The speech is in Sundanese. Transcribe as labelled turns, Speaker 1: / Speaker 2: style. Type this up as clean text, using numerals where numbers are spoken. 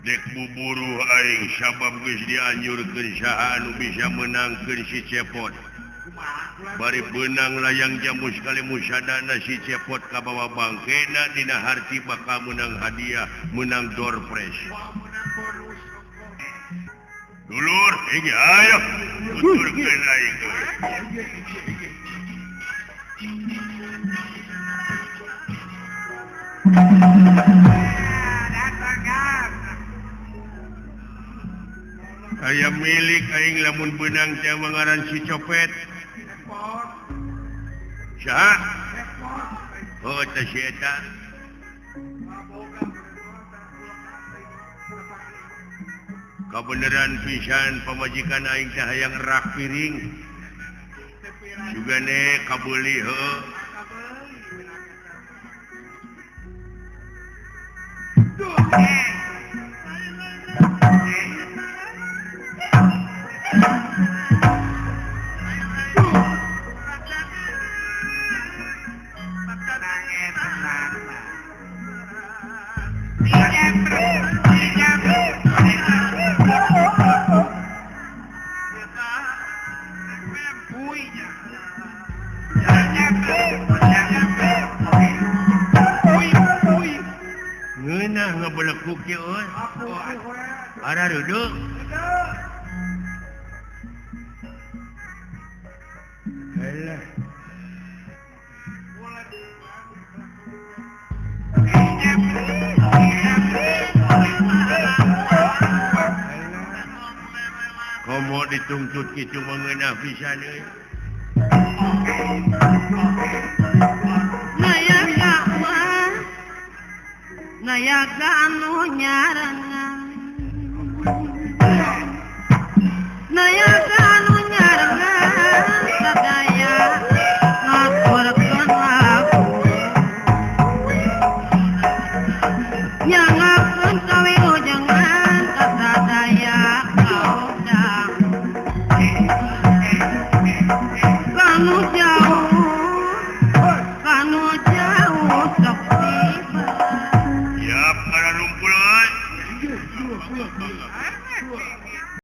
Speaker 1: dek buburu aing sabab geus dianjurkeun saha anu bisa menangkeun si cepot. Bari benang layang jamu sekali musadana si cepot kabawa bangkena dina harti bakal menang hadiah, menang door prize. Dulur, ini ayo tuturkeun aing. Aya milik aing lamun benang teh ngaran si copet. Saha? Oh, teh si eta. Kabeneran pisan pamajikan aing teh hayang rak piring. Sugane kabeuli heuh. Ngeunah ngabelekuk kieu euy. Ara duduk. Alah. Komo dituntut kitu mengeunah pisan euy.
Speaker 2: Nayaga anu nyaran